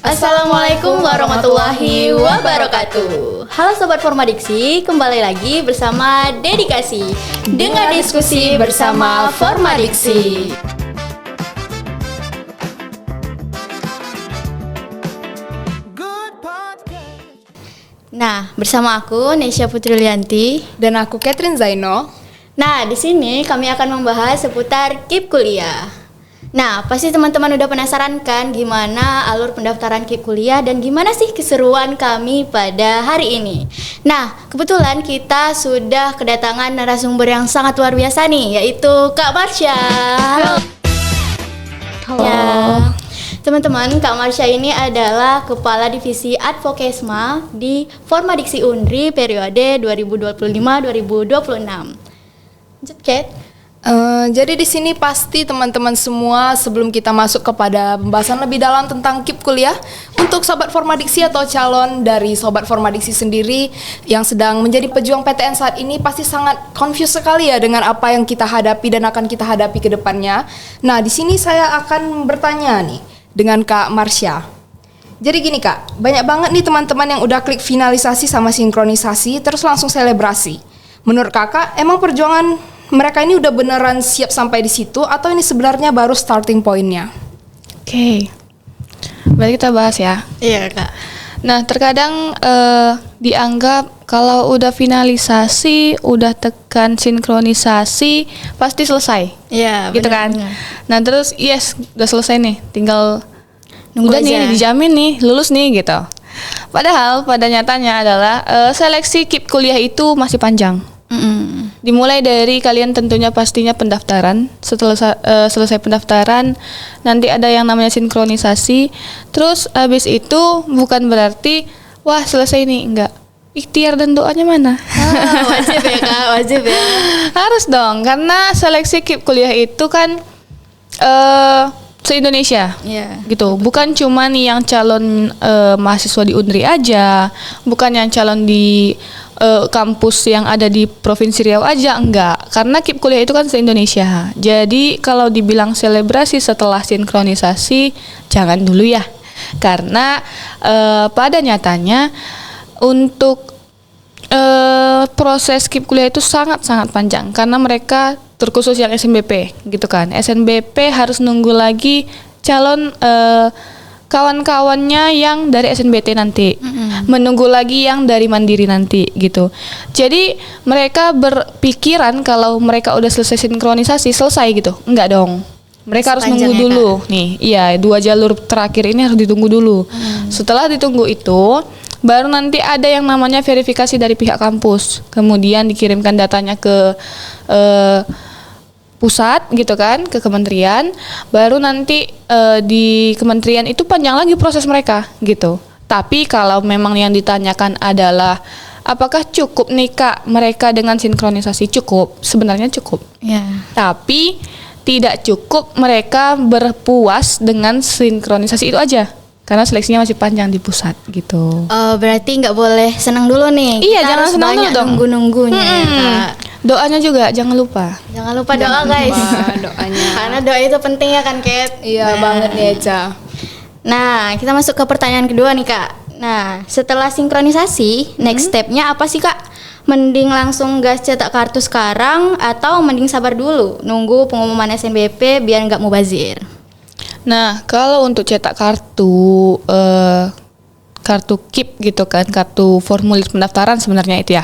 Assalamualaikum warahmatullahi wabarakatuh. Halo Sobat Formadiksi, kembali lagi bersama Dedikasi dengan diskusi bersama Formadiksi. Nah, bersama aku Nesya Putrilianti dan aku Catherine Zaino. Nah, di sini kami akan membahas seputar KIP kuliah. Nah, pasti teman-teman udah penasaran kan gimana alur pendaftaran KIP kuliah dan gimana sih keseruan kami pada hari ini. Nah, kebetulan kita sudah kedatangan narasumber yang sangat luar biasa nih, yaitu Kak Marsha. Halo. Ya. Teman-teman, Kak Marsha ini adalah Kepala Divisi Advokesma di Formadiksi Unri periode 2025-2026. Jadi di sini pasti teman-teman semua sebelum kita masuk kepada pembahasan lebih dalam tentang KIP kuliah, untuk Sobat Formadiksi atau calon dari Sobat Formadiksi sendiri yang sedang menjadi pejuang PTN saat ini pasti sangat confused sekali ya dengan apa yang kita hadapi dan akan kita hadapi ke depannya. Nah, di sini saya akan bertanya nih dengan Kak Marsha. Jadi gini Kak, banyak banget nih teman-teman yang udah klik finalisasi sama sinkronisasi terus langsung selebrasi. Menurut Kakak, emang perjuangan mereka ini udah beneran siap sampai di situ atau ini sebenarnya baru starting point-nya? Oke. Baik, kita bahas ya. Iya Kak. Nah, terkadang dianggap kalau udah finalisasi, udah tekan sinkronisasi, pasti selesai. Iya, gitu kan. Nah, terus udah selesai nih, tinggal nunggu udah aja. nih, dijamin nih, lulus nih gitu. Padahal pada nyatanya adalah seleksi KIP kuliah itu masih panjang. Dimulai dari kalian tentunya pastinya pendaftaran. Setelah selesai pendaftaran, nanti ada yang namanya sinkronisasi. Terus habis itu bukan berarti wah selesai nih, enggak. Ikhtiar dan doanya mana? Wajib ya Kak, wajib ya. Harus dong, karena seleksi KIP kuliah itu kan se-Indonesia, gitu. Bukan cuma nih yang calon mahasiswa di Unri aja, bukan yang calon di kampus yang ada di Provinsi Riau aja, enggak. Karena KIP kuliah itu kan se-Indonesia. Jadi kalau dibilang selebrasi setelah sinkronisasi, jangan dulu ya. Karena pada nyatanya untuk proses KIP kuliah itu sangat-sangat panjang. Karena mereka terkhusus yang SNBP gitu kan. SNBP harus nunggu lagi calon kawan-kawannya yang dari SNBT nanti, menunggu lagi yang dari Mandiri nanti gitu. Jadi mereka berpikiran kalau mereka udah selesai sinkronisasi selesai gitu, enggak dong. Mereka harus nunggu dulu nih. Iya, 2 jalur terakhir ini harus ditunggu dulu. Setelah ditunggu itu, baru nanti ada yang namanya verifikasi dari pihak kampus. Kemudian dikirimkan datanya ke pusat gitu kan, ke kementerian. Baru nanti di kementerian itu panjang lagi proses mereka gitu. Tapi kalau memang yang ditanyakan adalah apakah cukup nih Kak mereka dengan sinkronisasi, cukup, sebenarnya cukup. Tapi tidak cukup mereka berpuas dengan sinkronisasi itu aja, karena seleksinya masih panjang di pusat gitu. Berarti nggak boleh senang dulu nih. Iya, kita jangan harus senang banyak dulu dong. Nunggu-nunggunya ya Kak. Doanya juga jangan lupa. Jangan lupa doa guys. Doanya. Karena doa itu penting ya kan Kat. Iya banget nih Eca. Nah, kita masuk ke pertanyaan kedua nih Kak. Nah, setelah sinkronisasi, next stepnya apa sih Kak? Mending langsung gas cetak kartu sekarang atau mending sabar dulu nunggu pengumuman SNBP biar nggak mubazir? Nah, kalau untuk cetak kartu kartu KIP gitu kan, kartu formulir pendaftaran sebenarnya itu ya.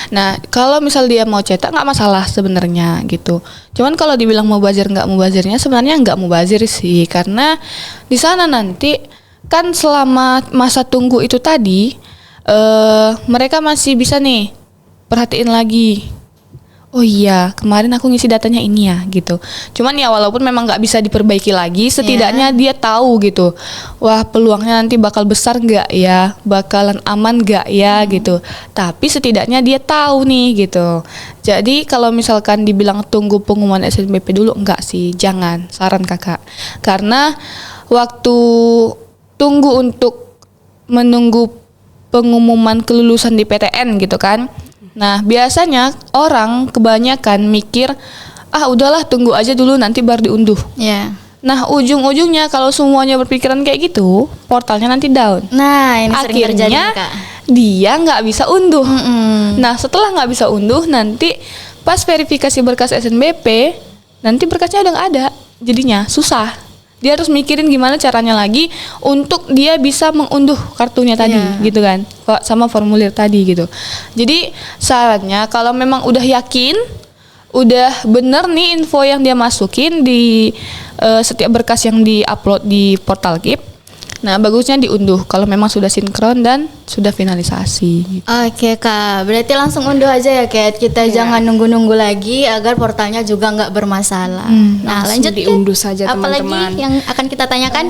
Nah, kalau misal dia mau cetak nggak masalah sebenarnya gitu. Cuman kalau dibilang mubazir nggak mubazirnya, sebenarnya nggak mubazir sih, karena di sana nanti kan selama masa tunggu itu tadi mereka masih bisa nih perhatiin lagi. Oh iya, kemarin aku ngisi datanya ini ya gitu. Cuman ya walaupun memang nggak bisa diperbaiki lagi, setidaknya dia tahu gitu. Wah, peluangnya nanti bakal besar nggak ya, bakalan aman nggak ya gitu. Tapi setidaknya dia tahu nih gitu. Jadi kalau misalkan dibilang tunggu pengumuman SNBP dulu, enggak sih, jangan. Saran kakak. Karena waktu tunggu untuk menunggu pengumuman kelulusan di PTN gitu kan. Nah, biasanya orang kebanyakan mikir, udahlah tunggu aja dulu nanti baru diunduh. Nah, ujung-ujungnya kalau semuanya berpikiran kayak gitu, portalnya nanti down. Nah, ini sering terjadi Akhirnya Kak. dia nggak bisa unduh. Nah, setelah nggak bisa unduh, nanti pas verifikasi berkas SNBP, nanti berkasnya udah nggak ada. Jadinya susah. Dia harus mikirin gimana caranya lagi untuk dia bisa mengunduh kartunya tadi, gitu kan, sama formulir tadi gitu. Jadi sarannya kalau memang udah yakin, udah bener nih info yang dia masukin di setiap berkas yang di-upload di portal KIP, nah bagusnya diunduh kalau memang sudah sinkron dan sudah finalisasi gitu. Oke Kak, berarti langsung unduh aja ya Kat. Kita jangan nunggu-nunggu lagi agar portalnya juga nggak bermasalah. Nah langsung lanjut Kat. diunduh saja, Apalagi teman-teman. yang akan kita tanyakan?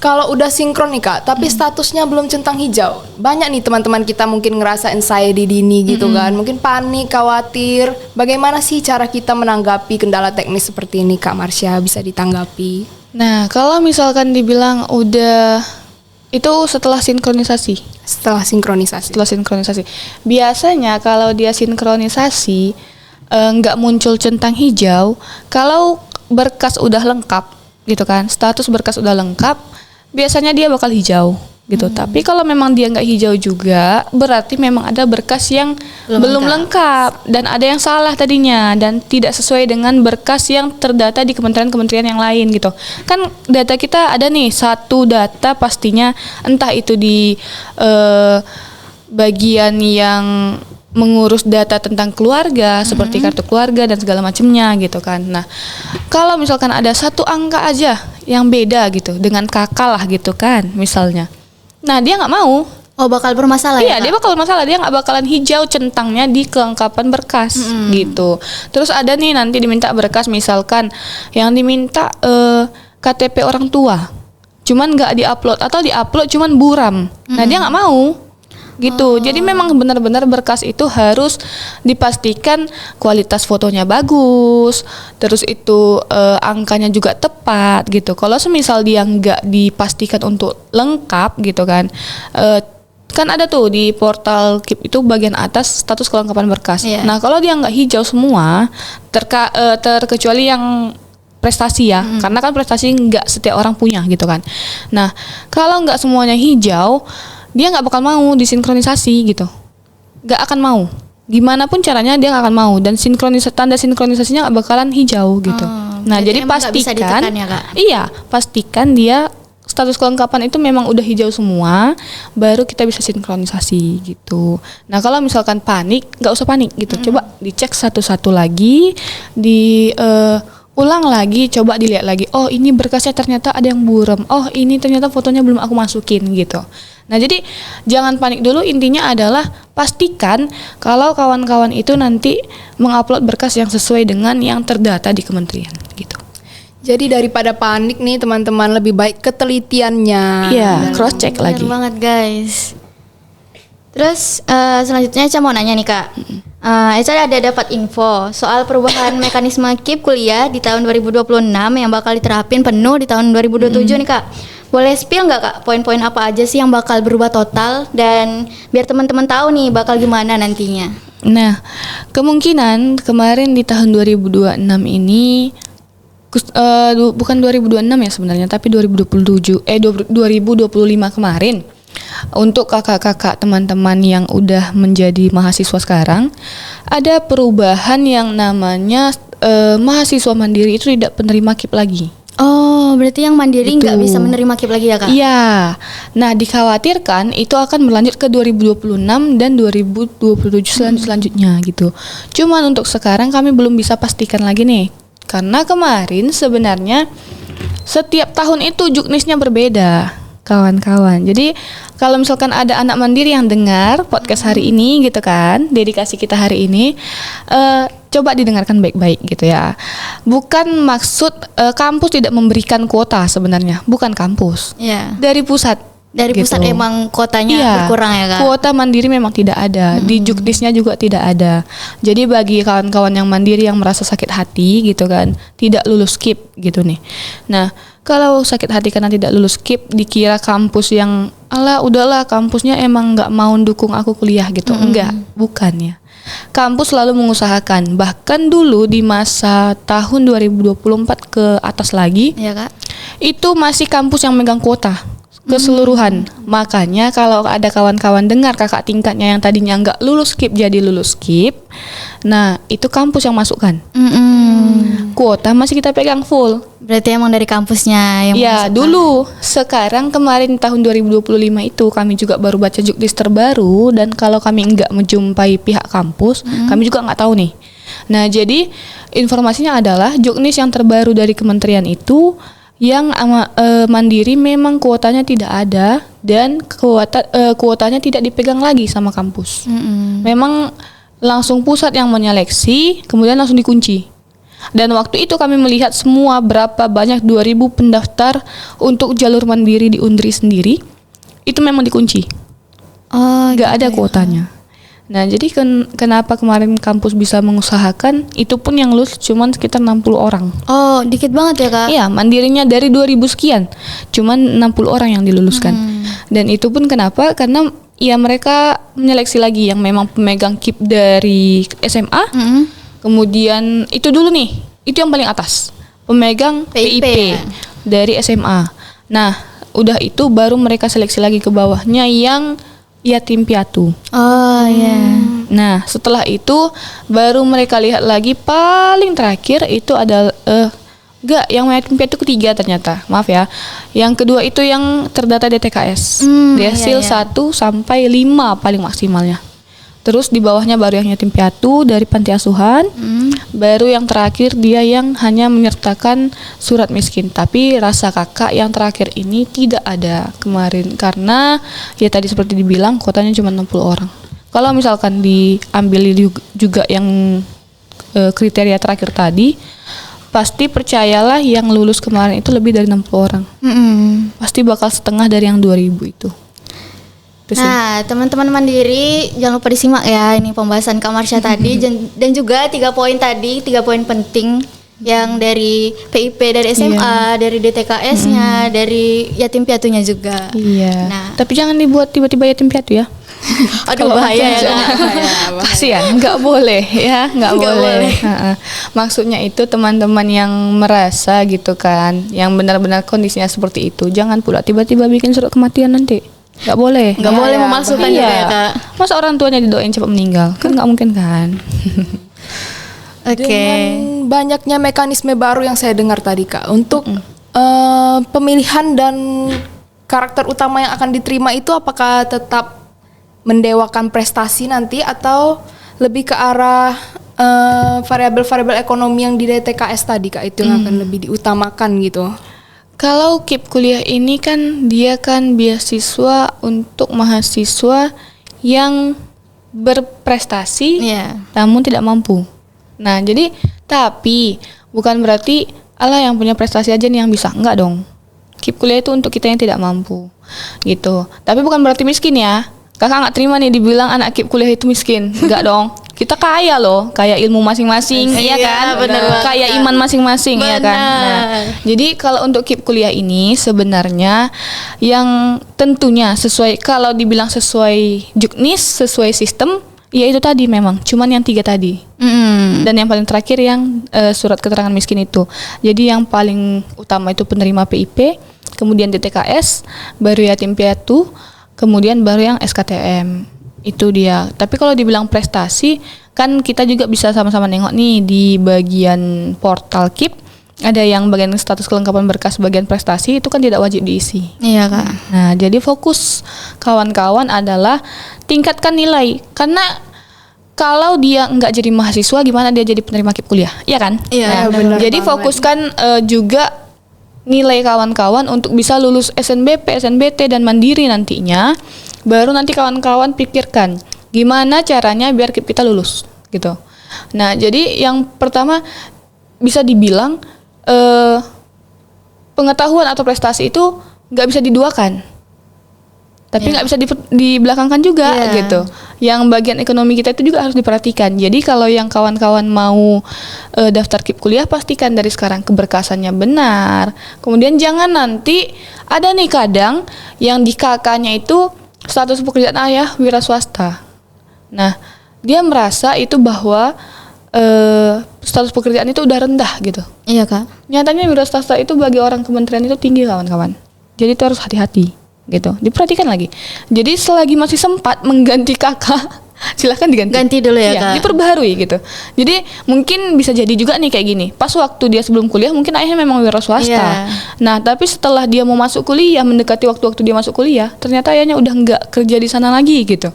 Kalau udah sinkron nih Kak, tapi statusnya belum centang hijau. Banyak nih teman-teman kita mungkin ngerasa anxiety dini gitu kan. Mungkin panik, khawatir. Bagaimana sih cara kita menanggapi kendala teknis seperti ini Kak Marsha? Bisa ditanggapi? Nah, kalau misalkan dibilang udah itu setelah sinkronisasi. Setelah sinkronisasi. Setelah sinkronisasi. Biasanya kalau dia sinkronisasi nggak muncul centang hijau kalau berkas udah lengkap gitu kan. Status berkas udah lengkap, biasanya dia bakal hijau gitu. Tapi kalau memang dia nggak hijau juga, berarti memang ada berkas yang belum lengkap dan ada yang salah tadinya dan tidak sesuai dengan berkas yang terdata di kementerian-kementerian yang lain gitu. Kan data kita ada nih satu data pastinya, entah itu di bagian yang mengurus data tentang keluarga seperti kartu keluarga dan segala macamnya gitu kan. Nah, kalau misalkan ada satu angka aja yang beda gitu dengan kakak lah gitu kan misalnya. Nah, dia nggak mau. Oh, bakal bermasalah Iya, ya Kak? dia bakal masalah. Dia nggak bakalan hijau centangnya di kelengkapan berkas gitu. Terus ada nih nanti diminta berkas misalkan yang diminta KTP orang tua, cuman nggak diupload atau diupload cuman buram. Nah, dia nggak mau gitu. Jadi memang benar-benar berkas itu harus dipastikan kualitas fotonya bagus, terus itu angkanya juga tepat gitu. Kalau semisal dia nggak dipastikan untuk lengkap gitu kan, kan ada tuh di portal KIP itu bagian atas status kelengkapan berkas. Nah, kalau dia nggak hijau semua, terkecuali yang prestasi ya, karena kan prestasi nggak setiap orang punya gitu kan. Nah, kalau nggak semuanya hijau, dia nggak bakal mau disinkronisasi gitu, nggak akan mau. Gimana pun caranya dia nggak akan mau dan tanda sinkronisasinya nggak bakalan hijau gitu. Nah, jadi pastikan, ya, Kak? iya pastikan dia status kelengkapan itu memang udah hijau semua, baru kita bisa sinkronisasi gitu. Nah, kalau misalkan panik, nggak usah panik gitu. Coba dicek satu-satu lagi, ulang lagi, coba dilihat lagi. Oh, ini berkasnya ternyata ada yang buram. Oh, ini ternyata fotonya belum aku masukin gitu. Nah, jadi jangan panik dulu. Intinya adalah pastikan kalau kawan-kawan itu nanti mengupload berkas yang sesuai dengan yang terdata di kementerian gitu. Jadi daripada panik nih teman-teman, lebih baik ketelitiannya. Iya, cross check lagi. Benar banget guys. Terus selanjutnya Eca mau nanya nih Kak. Eca ada dapat info soal perubahan mekanisme KIP kuliah di tahun 2026 yang bakal diterapin penuh di tahun 2027 nih Kak. Boleh spill nggak Kak poin-poin apa aja sih yang bakal berubah total dan biar teman-teman tahu nih bakal gimana nantinya. Nah, kemungkinan kemarin di tahun 2026 ini bukan 2026 ya sebenarnya, tapi 2025 kemarin. Untuk kakak-kakak teman-teman yang udah menjadi mahasiswa sekarang, ada perubahan yang namanya mahasiswa mandiri itu tidak penerima KIP lagi. Oh, berarti yang mandiri nggak bisa menerima KIP lagi ya Kak? Iya. Nah, dikhawatirkan itu akan berlanjut ke 2026 dan 2027 selanjutnya gitu. Cuman untuk sekarang kami belum bisa pastikan lagi nih. Karena kemarin sebenarnya setiap tahun itu juknisnya berbeda, kawan-kawan. Jadi kalau misalkan ada anak mandiri yang dengar podcast hari ini gitu kan, dedikasi kita hari ini, coba didengarkan baik-baik gitu ya. Bukan maksud kampus tidak memberikan kuota sebenarnya, bukan kampus. Iya. Dari pusat. Dari gitu. pusat emang kuotanya berkurang ya Kak? Kuota mandiri memang tidak ada, di juknisnya juga tidak ada. Jadi bagi kawan-kawan yang mandiri yang merasa sakit hati gitu kan, tidak lulus KIP gitu nih. Nah, kalau sakit hati karena tidak lulus KIP, dikira kampus yang udahlah kampusnya emang nggak mau dukung aku kuliah gitu. Enggak, bukan ya. kampus selalu mengusahakan. Bahkan dulu di masa tahun 2024 ke atas lagi, Iya Kak. itu masih kampus yang megang kuota keseluruhan. Makanya kalau ada kawan-kawan dengar kakak tingkatnya yang tadinya nggak lulus skip jadi lulus skip, nah itu kampus yang masukkan. Kuota masih kita pegang full. Berarti emang dari kampusnya yang Ya memasukkan. dulu, sekarang kemarin tahun 2025 itu kami juga baru baca juknis terbaru, dan kalau kami nggak menjumpai pihak kampus, kami juga nggak tahu nih. Nah jadi informasinya adalah juknis yang terbaru dari kementerian itu yang mandiri memang kuotanya tidak ada, dan kuotanya tidak dipegang lagi sama kampus. Memang langsung pusat yang menyeleksi, kemudian langsung dikunci. Dan waktu itu kami melihat semua berapa banyak 2000 pendaftar untuk jalur mandiri di Undri sendiri, itu memang dikunci. Oh, Nggak ada kuotanya. Nah jadi kenapa kemarin kampus bisa mengusahakan, itu pun yang lulus cuman sekitar 60 orang. Oh, dikit banget ya Kak. Iya, mandirinya dari 2000 sekian, cuman 60 orang yang diluluskan. Dan itu pun kenapa? Karena ya mereka menyeleksi lagi yang memang pemegang KIP dari SMA. Kemudian itu dulu nih, itu yang paling atas, pemegang PIP, PIP ya? dari SMA. Nah, udah itu baru mereka seleksi lagi ke bawahnya yang yatim piatu. Oh iya. Nah, setelah itu baru mereka lihat lagi paling terakhir itu adalah enggak, yang yatim piatu ketiga ternyata. Maaf ya. Yang kedua itu yang terdata DTKS. Desil 1 sampai 5 paling maksimalnya. Terus di bawahnya baru yang yatim piatu dari panti asuhan. Baru yang terakhir dia yang hanya menyertakan surat miskin. Tapi rasa kakak yang terakhir ini tidak ada kemarin, karena ya tadi seperti dibilang kuotanya cuma 60 orang. Kalau misalkan diambil juga yang kriteria terakhir tadi, pasti percayalah yang lulus kemarin itu lebih dari 60 orang. Pasti bakal setengah dari yang 2000 itu. Nah, teman-teman mandiri jangan lupa disimak ya ini pembahasan Kak Marsha tadi, dan juga 3 poin tadi, 3 poin penting yang dari PIP dari SMA, dari DTKS-nya, dari yatim piatunya juga. Iya. Nah, Tapi jangan dibuat tiba-tiba yatim piatu ya. aduh bahaya ya Kak. Kasihan, nggak boleh ya, nggak boleh. Maksudnya itu teman-teman yang merasa gitu kan, yang benar-benar kondisinya seperti itu, jangan pula tiba-tiba bikin surat kematian nanti. Nggak boleh. Nggak boleh memalsukan juga ya Kak. Masa orang tuanya didoain cepat meninggal, kan nggak mungkin kan. Oke. Dengan banyaknya mekanisme baru yang saya dengar tadi Kak, untuk pemilihan dan karakter utama yang akan diterima itu apakah tetap mendewakan prestasi nanti, atau lebih ke arah variabel-variabel ekonomi yang di DTKS tadi Kak, itu yang akan lebih diutamakan gitu? Kalau KIP kuliah ini kan dia kan beasiswa untuk mahasiswa yang berprestasi namun tidak mampu. Nah, jadi tapi bukan berarti Allah yang punya prestasi aja nih yang bisa. Enggak dong. KIP kuliah itu untuk kita yang tidak mampu. Gitu. Tapi bukan berarti miskin ya. Kakak nggak terima nih dibilang anak KIP kuliah itu miskin. Enggak dong. Kita kaya loh, kaya ilmu masing-masing, iya kan? Bener Kaya banget, iman masing-masing, ya kan? Nah, jadi kalau untuk KIP kuliah ini sebenarnya yang tentunya sesuai, kalau dibilang sesuai juknis, sesuai sistem, ya itu tadi memang, cuman yang 3 tadi. Dan yang paling terakhir yang surat keterangan miskin itu. Jadi yang paling utama itu penerima PIP, kemudian DTKS, baru yatim piatu, kemudian baru yang SKTM. Itu dia. Tapi kalau dibilang prestasi, kan kita juga bisa sama-sama nengok nih di bagian portal KIP, ada yang bagian status kelengkapan berkas bagian prestasi, itu kan tidak wajib diisi. Iya Kak. Nah, jadi fokus kawan-kawan adalah tingkatkan nilai, karena kalau dia nggak jadi mahasiswa, gimana dia jadi penerima KIP kuliah, iya kan? Iya, Nah, jadi fokuskan juga nilai kawan-kawan untuk bisa lulus SNBP, SNBT, dan mandiri nantinya. Baru nanti kawan-kawan pikirkan gimana caranya biar KIP kita lulus gitu. Nah, jadi yang pertama bisa dibilang pengetahuan atau prestasi itu nggak bisa diduakan, tapi nggak bisa dibelakangkan juga gitu. Yang bagian ekonomi kita itu juga harus diperhatikan. Jadi kalau yang kawan-kawan mau daftar KIP kuliah, pastikan dari sekarang keberkasannya benar. Kemudian jangan nanti ada nih kadang yang di KK-nya itu status pekerjaan ayah wira swasta. Nah, dia merasa itu bahwa status pekerjaan itu udah rendah gitu. Iya Kak. Nyatanya wira swasta itu bagi orang kementerian itu tinggi kawan-kawan. Jadi itu harus hati-hati gitu. Diperhatikan lagi. Jadi selagi masih sempat mengganti kakak, silahkan diganti. Ganti dulu ya Iya, Kak. diperbaharui gitu. Jadi mungkin bisa jadi juga nih kayak gini. Pas waktu dia sebelum kuliah mungkin ayahnya memang wira swasta. Iya. Nah, tapi setelah dia mau masuk kuliah, mendekati waktu-waktu dia masuk kuliah, ternyata ayahnya udah nggak kerja di sana lagi gitu.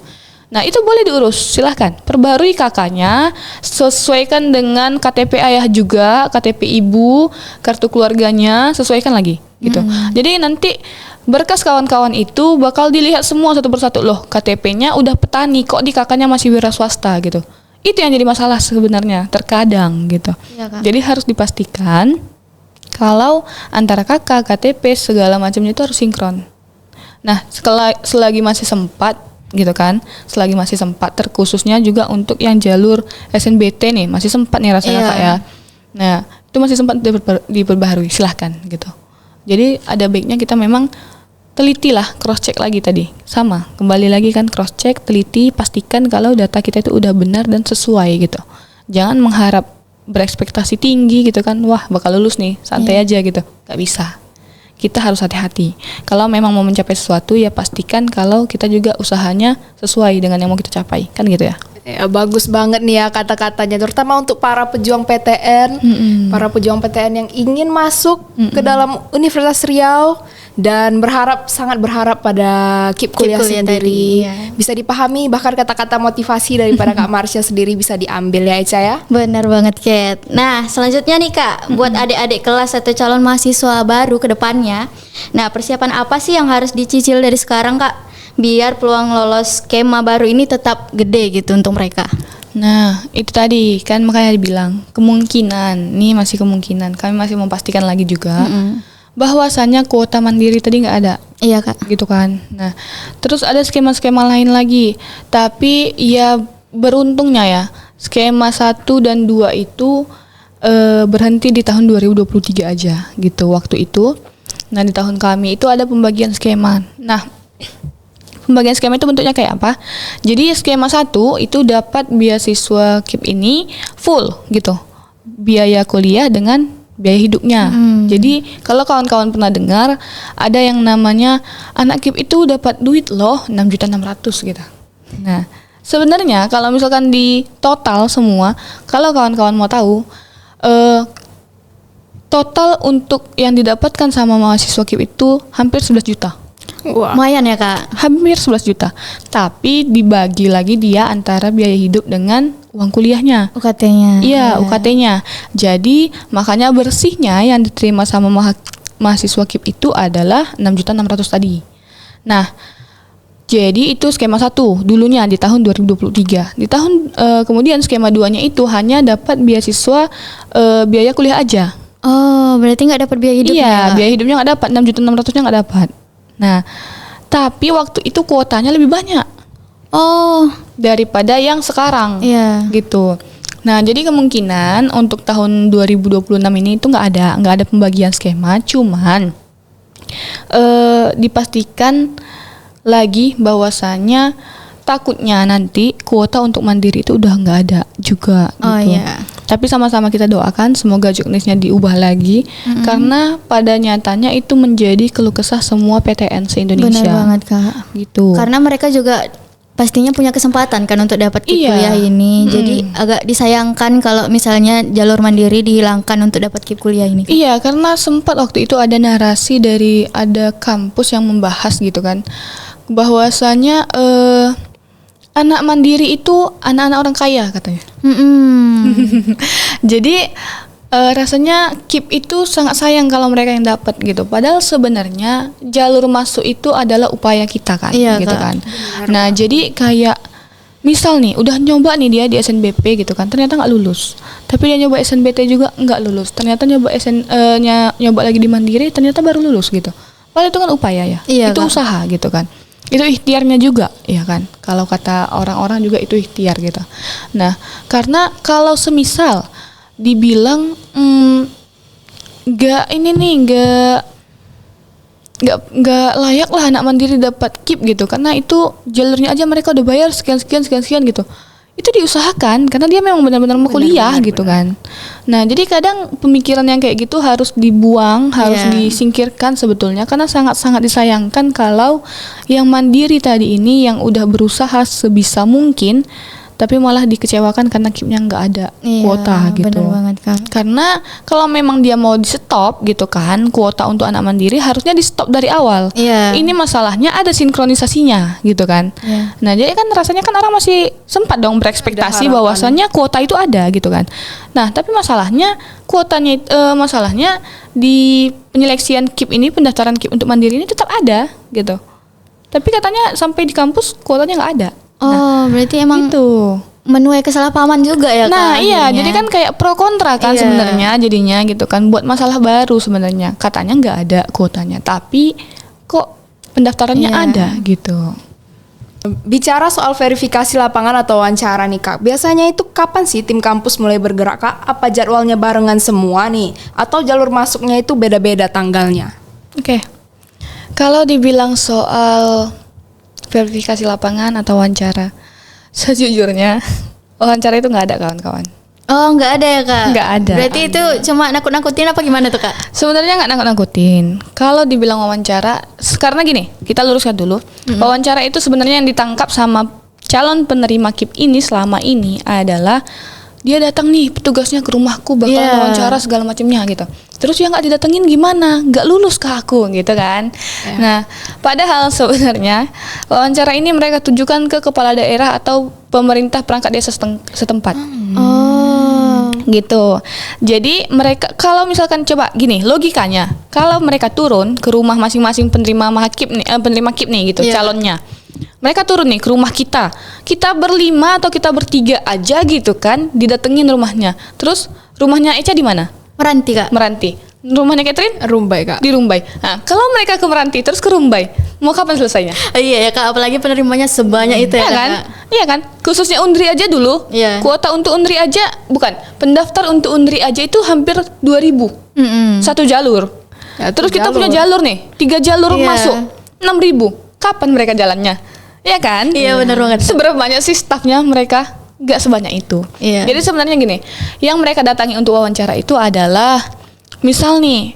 Nah, itu boleh diurus, silahkan. Perbarui kakaknya, sesuaikan dengan KTP ayah juga, KTP ibu, kartu keluarganya, sesuaikan lagi gitu. Jadi nanti berkas kawan-kawan itu bakal dilihat semua satu persatu. Loh, KTP-nya udah petani, kok di kakaknya masih wira swasta gitu. Itu yang jadi masalah sebenarnya, terkadang gitu. Iya, Kak. Jadi harus dipastikan kalau antara kakak, KTP, segala macamnya itu harus sinkron. Nah, selagi masih sempat gitu kan, selagi masih sempat, terkhususnya juga untuk yang jalur SNBT nih, masih sempat nih rasanya Iya. Kak ya. Nah, itu masih sempat diperbaharui, silahkan gitu. Jadi ada baiknya kita memang teliti lah, cross check lagi tadi. Sama, kembali lagi kan cross check, teliti, pastikan kalau data kita itu udah benar dan sesuai gitu. Jangan mengharap berekspektasi tinggi gitu kan, wah bakal lulus nih, santai aja gitu. Gak bisa. Kita harus hati-hati. Kalau memang mau mencapai sesuatu ya pastikan kalau kita juga usahanya sesuai dengan yang mau kita capai, kan gitu ya. Ya, bagus banget nih ya kata-katanya, terutama untuk para pejuang PTN, para pejuang PTN yang ingin masuk ke dalam Universitas Riau dan sangat berharap pada KIP kuliah kuliah sendiri. tadi, ya. Bisa dipahami, bahkan kata-kata motivasi daripada Kak Marsha sendiri bisa diambil ya Eca ya. Benar banget, Kat. Nah, selanjutnya nih Kak, buat adik-adik kelas atau calon mahasiswa baru ke depannya. Nah, persiapan apa sih yang harus dicicil dari sekarang, Kak? Biar peluang lolos skema baru ini tetap gede gitu untuk mereka. Nah, itu tadi kan makanya dibilang kemungkinan, nih masih kemungkinan. Kami masih memastikan lagi juga bahwasannya kuota mandiri tadi nggak ada. Iya, Kak. Gitu kan. Nah, terus ada skema-skema lain lagi. Tapi ya beruntungnya ya, skema 1 dan 2 itu berhenti di tahun 2023 aja gitu waktu itu. Nah, di tahun kami itu ada pembagian skema. Nah, pembagian skema itu bentuknya kayak apa? Jadi skema 1 itu dapat beasiswa KIP ini full gitu. Biaya kuliah dengan biaya hidupnya. Jadi kalau kawan-kawan pernah dengar ada yang namanya anak KIP itu dapat duit loh 6.600.000 gitu. Nah, sebenarnya kalau misalkan di total semua, kalau kawan-kawan mau tahu total untuk yang didapatkan sama mahasiswa KIP itu hampir 11 juta. Wah. Lumayan ya, Kak. Hampir 11 juta. Tapi dibagi lagi dia antara biaya hidup dengan uang kuliahnya. UKT-nya. Iya, UKT-nya. Jadi makanya bersihnya yang diterima sama mahasiswa KIP itu adalah 6.600.000 tadi. Nah, jadi itu skema 1 dulunya di tahun 2023. Di tahun kemudian skema 2-nya itu hanya dapat beasiswa biaya kuliah aja. Oh, berarti nggak dapat biaya hidupnya. Iya, ya? biaya hidupnya nggak dapat, 6.600.000-nya nggak dapat. Nah, tapi waktu itu kuotanya lebih banyak Oh, daripada yang sekarang. iya. Gitu. Nah, jadi kemungkinan untuk tahun 2026 ini itu nggak ada pembagian skema, cuman dipastikan lagi bahwasannya takutnya nanti kuota untuk mandiri itu udah nggak ada juga Oh, gitu. iya. Tapi sama-sama kita doakan semoga juknisnya diubah lagi karena pada nyatanya itu menjadi keluh kesah semua PTN se-Indonesia. Benar banget, Kak. Gitu. Karena mereka juga pastinya punya kesempatan kan untuk dapat KIP Iya. kuliah ini. Jadi agak disayangkan kalau misalnya jalur mandiri dihilangkan untuk dapat KIP kuliah ini. Iya, karena sempat waktu itu ada narasi dari ada kampus yang membahas gitu kan, bahwasanya anak mandiri itu anak-anak orang kaya katanya. Jadi rasanya KIP itu sangat sayang kalau mereka yang dapat gitu. Padahal sebenarnya jalur masuk itu adalah upaya kita kan, Iya, gitu Kak. kan. Nah, jadi kayak misal nih udah nyoba nih dia di SNBP gitu kan, ternyata nggak lulus. Tapi dia nyoba SNBT juga nggak lulus. Ternyata nyoba nyoba lagi di Mandiri, ternyata baru lulus gitu. Padahal itu kan upaya ya, Iya, itu Kak. usaha gitu kan. Itu ikhtiarnya juga, ya kan. Kalau kata orang-orang juga itu ikhtiar gitu. Nah, karena kalau semisal dibilang nggak layak lah anak mandiri dapat KIP gitu, karena itu jalurnya aja mereka udah bayar sekian gitu. itu diusahakan karena dia memang benar-benar mau kuliah gitu kan. Nah, jadi kadang pemikiran yang kayak gitu harus dibuang, harus disingkirkan sebetulnya karena sangat-sangat disayangkan kalau yang mandiri tadi ini yang udah berusaha sebisa mungkin tapi malah dikecewakan karena KIP-nya nggak ada kuota gitu. Bener banget, Kak. Karena kalau memang dia mau di stop gitu kan, kuota untuk anak mandiri harusnya di stop dari awal. Iya. Ini masalahnya ada sinkronisasinya gitu kan. Iya. Nah, jadi kan rasanya kan orang masih sempat dong berekspektasi bahwasannya kuota itu ada gitu kan. Nah, tapi masalahnya masalahnya di penyeleksian KIP ini, pendaftaran KIP untuk mandiri ini tetap ada gitu. Tapi katanya sampai di kampus kuotanya nggak ada. Oh, berarti emang Itu. menuai kesalahpahaman juga ya, Kak? Nah, iya, akhirnya? jadi kan kayak pro kontra kan Iya. sebenarnya jadinya gitu kan, buat masalah baru sebenarnya. Katanya nggak ada kuotanya, tapi kok pendaftarannya Iya. ada gitu. Bicara soal verifikasi lapangan atau wawancara nih Kak, biasanya itu kapan sih tim kampus mulai bergerak Kak? Apa jadwalnya barengan semua nih? Atau jalur masuknya itu beda-beda tanggalnya? Oke. Kalau dibilang soal verifikasi lapangan atau wawancara, sejujurnya wawancara itu nggak ada kawan-kawan. Oh, nggak ada ya, Kak? Nggak ada. Berarti itu cuma nakut-nakutin apa gimana tuh, Kak? Sebenarnya nggak nakut-nakutin. Kalau dibilang wawancara, karena gini, kita luruskan dulu. Wawancara itu sebenarnya yang ditangkap sama calon penerima KIP ini selama ini adalah dia datang nih petugasnya ke rumahku bakal Iya. wawancara segala macamnya gitu. Terus yang nggak didatengin gimana? Nggak lulus ke aku gitu kan? Nah, padahal sebenarnya wawancara ini mereka tujukan ke kepala daerah atau pemerintah perangkat desa setempat. Oh. Gitu. Jadi mereka kalau misalkan coba gini logikanya, kalau mereka turun ke rumah masing-masing penerima KIP nih gitu Iya. calonnya, mereka turun nih ke rumah kita berlima atau kita bertiga aja gitu kan, didatengin rumahnya. Terus rumahnya Eca di mana? Meranti, Kak? Meranti. Rumahnya Catherine Rumbai Kak. di Rumbai. Nah, kalau mereka ke Meranti terus ke Rumbai, mau kapan selesainya? Iya ya, Kak, apalagi penerimanya sebanyak itu ya, Iya kan? Kak? Iya kan? Khususnya Undri aja dulu. Iya. Kuota untuk Undri aja, bukan. Pendaftar untuk Undri aja itu hampir 2.000. Satu jalur. Ya, terus kita punya jalur nih, 3 jalur Iya. masuk 6.000. Kapan mereka jalannya? Iya kan? Iya, benar banget. Seberapa banyak sih stafnya mereka? Nggak sebanyak itu. Iya. Jadi sebenarnya gini, yang mereka datangi untuk wawancara itu adalah misal nih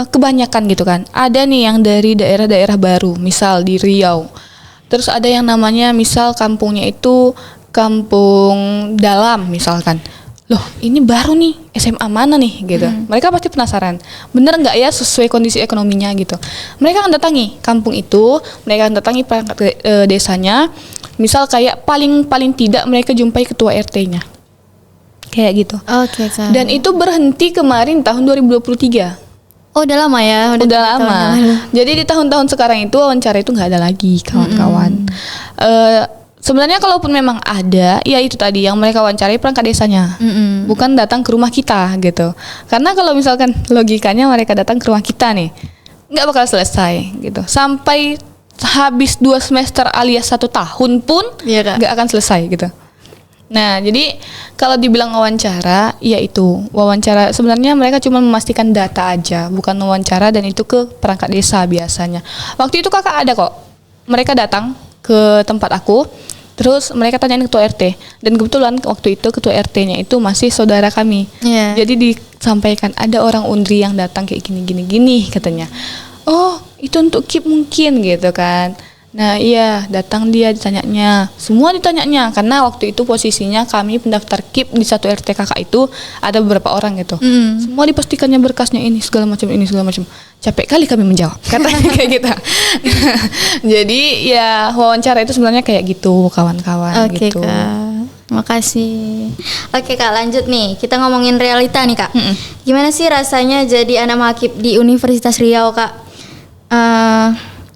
kebanyakan gitu kan. Ada nih yang dari daerah-daerah baru, misal di Riau. Terus ada yang namanya misal kampungnya itu kampung dalam misalkan. Loh, ini baru nih, SMA mana nih gitu. Mereka pasti penasaran. Bener nggak ya sesuai kondisi ekonominya gitu. Mereka akan datangi kampung itu, mereka akan datangi perangkat desanya. Misal kayak paling tidak mereka jumpai ketua RT-nya. Kayak gitu. Oke, Kak. Dan itu berhenti kemarin tahun 2023. Oh, udah lama ya? Udah 3 tahun lama. yang lalu. Jadi di tahun-tahun sekarang itu wawancara itu nggak ada lagi, kawan-kawan. Sebenarnya kalaupun memang ada, ya itu tadi yang mereka wawancarai perangkat desanya, bukan datang ke rumah kita gitu. Karena kalau misalkan logikanya mereka datang ke rumah kita nih, nggak bakal selesai gitu. Sampai habis 2 semester alias 1 tahun pun Iya, Kak. nggak akan selesai gitu. Nah, jadi kalau dibilang wawancara, ya itu wawancara sebenarnya mereka cuma memastikan data aja, bukan wawancara dan itu ke perangkat desa biasanya. Waktu itu kakak ada kok, mereka datang ke tempat aku, terus mereka tanyain ketua RT dan kebetulan waktu itu ketua RT-nya itu masih saudara kami. Iya. Jadi disampaikan ada orang Undri yang datang kayak gini katanya. Oh, itu untuk KIP mungkin gitu kan. Nah iya, datang dia ditanyanya, semua ditanyanya karena waktu itu posisinya kami pendaftar KIP di satu RT kakak itu ada beberapa orang gitu. Semua dipastikannya berkasnya ini segala macam. Capek kali kami menjawab, katanya kayak gitu. Jadi ya wawancara itu sebenarnya kayak gitu kawan-kawan Oke, gitu. Kak. Makasih. Oke, Kak, lanjut nih. Kita ngomongin realita nih, Kak. Gimana sih rasanya jadi anak mahakip di Universitas Riau, Kak?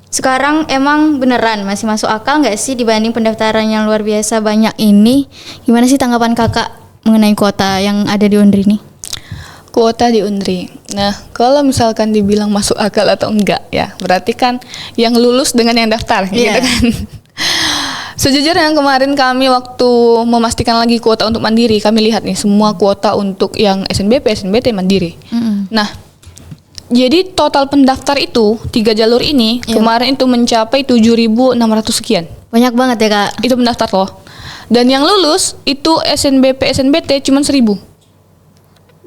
Sekarang emang beneran masih masuk akal nggak sih dibanding pendaftaran yang luar biasa banyak ini? Gimana sih tanggapan kakak mengenai kuota yang ada di Undri ini? Kuota di Undri. Nah, kalau misalkan dibilang masuk akal atau enggak ya, berarti kan yang lulus dengan yang daftar gitu Iya. kan. Sejujurnya kemarin kami waktu memastikan lagi kuota untuk mandiri, kami lihat nih semua kuota untuk yang SNBP, SNBT mandiri. Nah, jadi total pendaftar itu 3 jalur ini kemarin itu mencapai 7.600 sekian. Banyak banget ya, Kak. Itu pendaftar loh. Dan yang lulus itu SNBP SNBT cuma 1.000.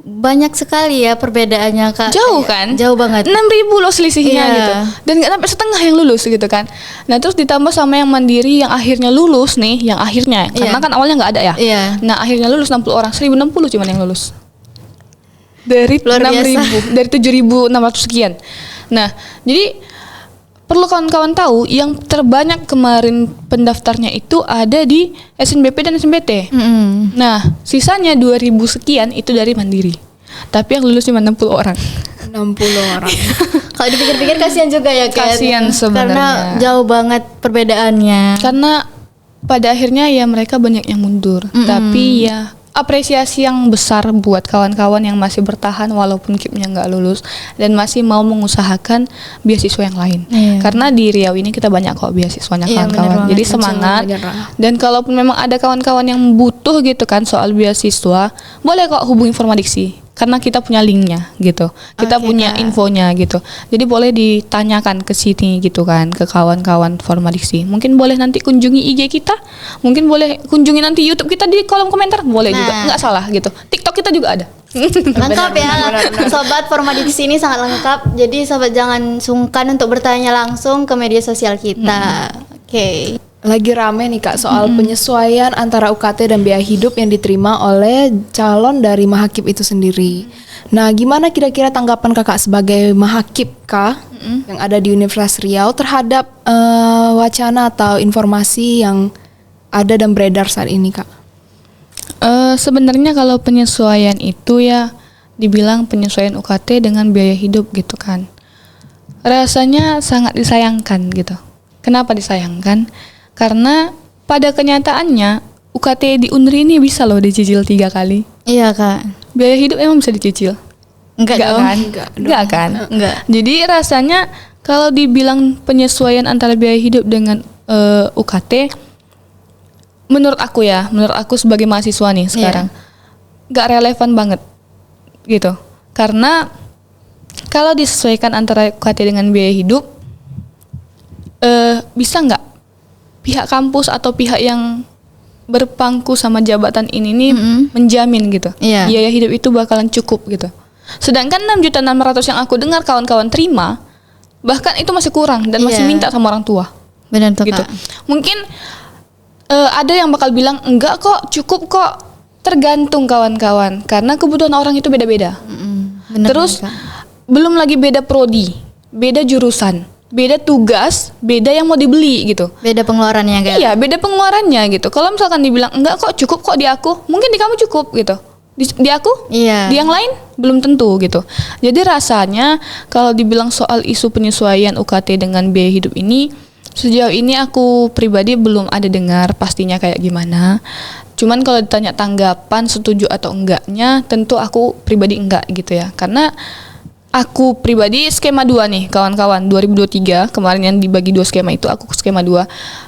Banyak sekali ya perbedaannya Kak. Jauh kan? Jauh banget. 6.000 loh selisihnya Iya. gitu. Dan nggak sampai setengah yang lulus gitu kan. Nah terus ditambah sama yang mandiri yang akhirnya lulus nih, yang akhirnya karena Iya. kan awalnya nggak ada ya. Iya. Nah akhirnya lulus 60 orang, 1.060 cuman yang lulus. Dari Luar biasa. 6.000, dari 7.600 sekian. Nah jadi perlu kawan-kawan tahu yang terbanyak kemarin pendaftarnya itu ada di SNBP dan SNBT. Mm-mm. Nah, sisanya 2.000 sekian itu dari mandiri. Tapi yang lulus cuma 60 orang. 60 orang. Kalau dipikir-pikir kasihan juga ya Kat. Kasihan sebenarnya. Karena jauh banget perbedaannya. Karena pada akhirnya ya mereka banyak yang mundur. Tapi ya apresiasi yang besar buat kawan-kawan yang masih bertahan walaupun KIP-nya nggak lulus dan masih mau mengusahakan beasiswa yang lain. Iya. Karena di Riau ini kita banyak kok beasiswanya Iya, bener kawan-kawan. banget. Jadi semangat. Dan kalaupun memang ada kawan-kawan yang butuh gitu kan soal beasiswa, boleh kok hubungi Formadiksi. Karena kita punya linknya gitu, kita Oke, punya Kak. infonya gitu. Jadi boleh ditanyakan ke sini gitu kan, ke kawan-kawan Formadiksi. Mungkin boleh nanti kunjungi IG kita, mungkin boleh kunjungi nanti YouTube kita di kolom komentar, boleh juga, Nah. nggak salah gitu. TikTok kita juga ada. Lengkap ya. Sobat Formadiksi ini sangat lengkap. Jadi sobat jangan sungkan untuk bertanya langsung ke media sosial kita. Oke. Lagi rame nih Kak soal penyesuaian antara UKT dan biaya hidup yang diterima oleh calon dari Mahakip itu sendiri. Nah, gimana kira-kira tanggapan Kakak sebagai Mahakip Kak yang ada di Universitas Riau terhadap wacana atau informasi yang ada dan beredar saat ini Kak? Sebenarnya kalau penyesuaian itu ya dibilang penyesuaian UKT dengan biaya hidup gitu kan. Rasanya sangat disayangkan gitu. Kenapa disayangkan? Karena pada kenyataannya UKT di Unri ini bisa loh dicicil 3 kali. Iya Kak. Biaya hidup emang bisa dicicil? Enggak dong. kan? Enggak kan? Enggak. Jadi rasanya kalau dibilang penyesuaian antara biaya hidup dengan UKT, menurut aku sebagai mahasiswa nih sekarang, nggak relevan banget gitu. Karena kalau disesuaikan antara UKT dengan biaya hidup, bisa nggak pihak kampus atau pihak yang berpangku sama jabatan ini nih menjamin gitu, Iya. biaya hidup itu bakalan cukup gitu. Sedangkan 6.600.000 yang aku dengar kawan-kawan terima, bahkan itu masih kurang dan masih Iya. minta sama orang tua. Benar tuh Gitu. Kak. Mungkin ada yang bakal bilang enggak kok, cukup kok. Tergantung kawan-kawan, karena kebutuhan orang itu beda-beda. Benar Terus Kak. belum lagi beda prodi, beda jurusan, beda tugas, beda yang mau dibeli gitu. Beda pengeluarannya Kak. Iya, beda pengeluarannya gitu. Kalau misalkan dibilang enggak kok, cukup kok di aku, mungkin di kamu cukup gitu. Di aku, Iya. di yang lain belum tentu gitu. Jadi rasanya kalau dibilang soal isu penyesuaian UKT dengan biaya hidup ini, sejauh ini aku pribadi belum ada dengar pastinya kayak gimana. Cuman kalau ditanya tanggapan setuju atau enggaknya, tentu aku pribadi enggak gitu ya. Karena aku pribadi skema 2 nih kawan-kawan 2023 kemarin yang dibagi 2 skema itu aku skema 2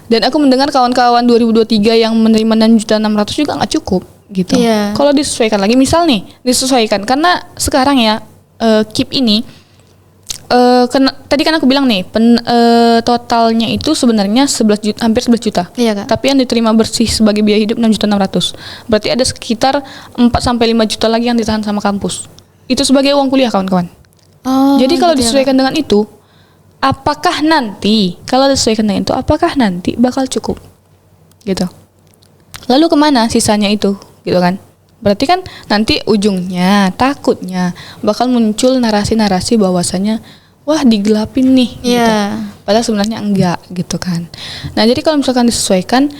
dan aku mendengar kawan-kawan 2023 yang menerima 6.600.000 juga nggak cukup gitu. Iya. Kalau disesuaikan lagi misal nih disesuaikan karena sekarang ya KIP ini tadi kan aku bilang nih totalnya itu sebenarnya 11 juta, hampir 11 juta. Iya Kak. Tapi yang diterima bersih sebagai biaya hidup 6.600.000. Berarti ada sekitar 4 sampai 5 juta lagi yang ditahan sama kampus. Itu sebagai uang kuliah kawan-kawan. Oh, Jadi kalau gitu ya, disesuaikan dengan itu, apakah nanti kalau disesuaikan dengan itu, apakah nanti bakal cukup, gitu? Lalu kemana sisanya itu, gitu kan? Berarti kan nanti ujungnya, takutnya bakal muncul narasi-narasi bahwasanya, wah digelapin nih, Kak? Iya. gitu. Padahal sebenarnya enggak, gitu kan? Nah jadi kalau misalkan disesuaikan,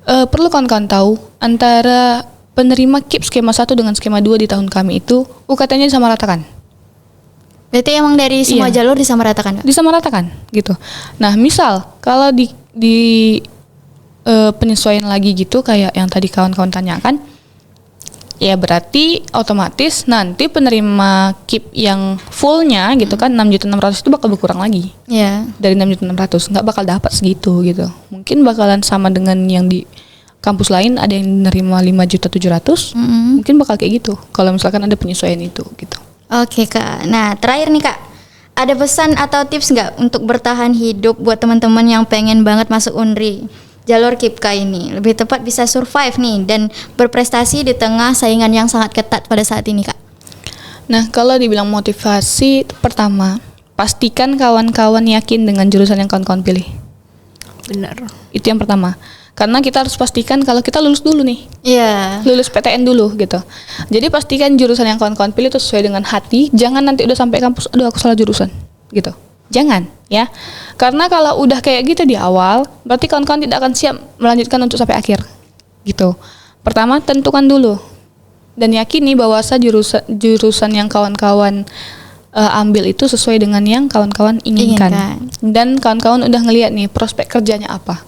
perlu kawan-kawan tahu antara penerima KIP skema 1 dengan skema 2 di tahun kami itu UKT-nya disamaratakan. Berarti emang dari semua Iya. jalur disamaratakan Kak? Disamaratakan gitu. Nah, misal kalau di penyesuaian lagi gitu kayak yang tadi kawan-kawan tanyakan, ya berarti otomatis nanti penerima KIP yang fullnya gitu kan 6.600.000 itu bakal berkurang lagi Iya. dari 6.600.000, nggak bakal dapat segitu gitu. Mungkin bakalan sama dengan yang di kampus lain ada yang menerima 5.700.000, mungkin bakal kayak gitu. Kalau misalkan ada penyesuaian itu gitu. Oke Kak, nah terakhir nih Kak, ada pesan atau tips nggak untuk bertahan hidup buat teman-teman yang pengen banget masuk Unri? jalur KIPKA ini lebih tepat bisa survive nih dan berprestasi di tengah saingan yang sangat ketat pada saat ini, Kak? Nah, kalau dibilang motivasi, pertama, pastikan kawan-kawan yakin dengan jurusan yang kawan-kawan pilih. Benar. Itu yang pertama. Karena kita harus pastikan kalau kita lulus dulu nih. Iya. Lulus PTN dulu gitu. Jadi pastikan jurusan yang kawan-kawan pilih itu sesuai dengan hati. Jangan nanti udah sampai kampus, aduh aku salah jurusan gitu. Jangan ya. Karena kalau udah kayak gitu di awal, berarti kawan-kawan tidak akan siap melanjutkan untuk sampai akhir. Gitu. Pertama, tentukan dulu dan yakini bahwa jurusan yang kawan-kawan ambil itu sesuai dengan yang kawan-kawan inginkan. Dan kawan-kawan udah ngelihat nih prospek kerjanya apa.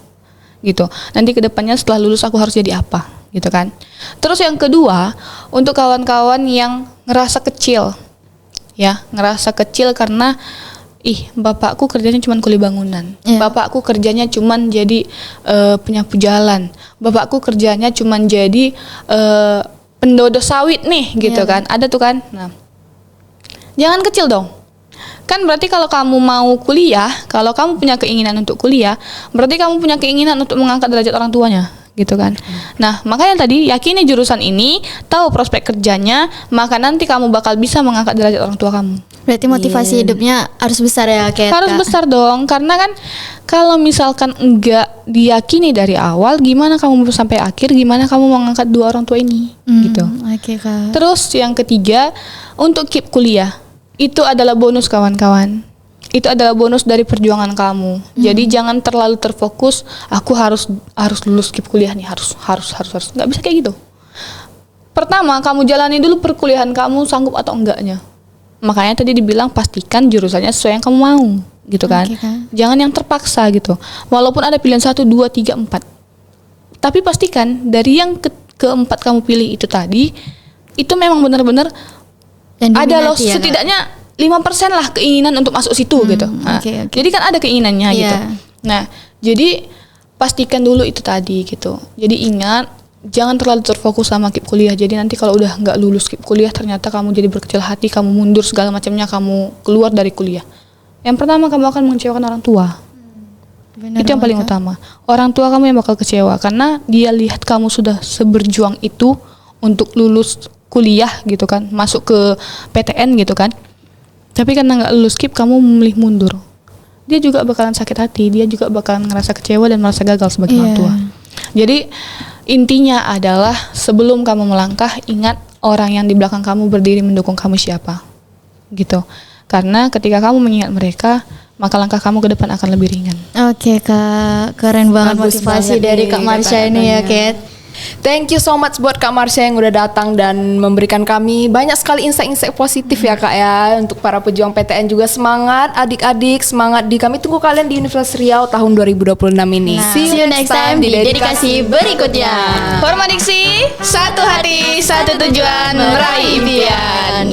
Gitu. Nanti kedepannya setelah lulus aku harus jadi apa, gitu kan. Terus yang kedua, untuk kawan-kawan yang ngerasa kecil, ya, ngerasa kecil karena bapakku kerjanya cuma kuli bangunan, bapakku kerjanya cuma jadi penyapu jalan, bapakku kerjanya cuma jadi pendodo sawit nih, gitu kan. Ada tuh kan. Nah, jangan kecil dong. Kan berarti kalau kamu mau kuliah, kalau kamu punya keinginan untuk kuliah, berarti kamu punya keinginan untuk mengangkat derajat orang tuanya, gitu kan. Nah, makanya tadi yakini jurusan ini, tahu prospek kerjanya, maka nanti kamu bakal bisa mengangkat derajat orang tua kamu. Berarti motivasi hidupnya harus besar ya, Kak? Harus besar dong, karena kan kalau misalkan enggak diyakini dari awal, gimana kamu sampai akhir, gimana kamu mengangkat dua orang tua ini, gitu. Oke, Kak. Terus yang ketiga, untuk keep kuliah. Itu adalah bonus kawan-kawan. Itu adalah bonus dari perjuangan kamu. Jadi jangan terlalu terfokus. Aku harus lulus keep kuliah nih. Harus. Nggak bisa kayak gitu. Pertama, kamu jalani dulu perkuliahan kamu sanggup atau enggaknya. Makanya tadi dibilang pastikan jurusannya sesuai yang kamu mau, gitu kan. Jangan yang terpaksa gitu. Walaupun ada pilihan 1, 2, 3, 4. Tapi pastikan dari yang keempat kamu pilih itu tadi, itu memang benar-benar ada loh, setidaknya 5% lah keinginan untuk masuk situ gitu. Nah, jadi kan ada keinginannya gitu. Nah, jadi pastikan dulu itu tadi gitu. Jadi ingat, jangan terlalu terfokus sama KIP kuliah. Jadi nanti kalau udah nggak lulus KIP kuliah, ternyata kamu jadi berkecil hati, kamu mundur segala macamnya, kamu keluar dari kuliah. Yang pertama, kamu akan mengecewakan orang tua. Itu yang paling utama. Orang tua kamu yang bakal kecewa karena dia lihat kamu sudah seberjuang itu untuk lulus kuliah gitu kan, masuk ke PTN gitu kan, tapi karena nggak lulus KIP kamu memilih mundur, dia juga bakalan sakit hati, dia juga bakalan ngerasa kecewa dan merasa gagal sebagai orang tua. Jadi intinya adalah sebelum kamu melangkah, ingat orang yang di belakang kamu berdiri mendukung kamu siapa, gitu. Karena ketika kamu mengingat mereka, maka langkah kamu ke depan akan lebih ringan. Oke, Kak, keren banget motivasi dari Kak Marsha ini ya, Kate. Thank you so much buat Kak Marsha yang udah datang dan memberikan kami banyak sekali insight-insight positif ya, Kak ya. Untuk para pejuang PTN juga semangat, adik-adik semangat. Kami tunggu kalian di Universitas Riau tahun 2026 ini. See you next time di dedikasi berikutnya. Formadiksi, satu hati, satu tujuan, meraih impian.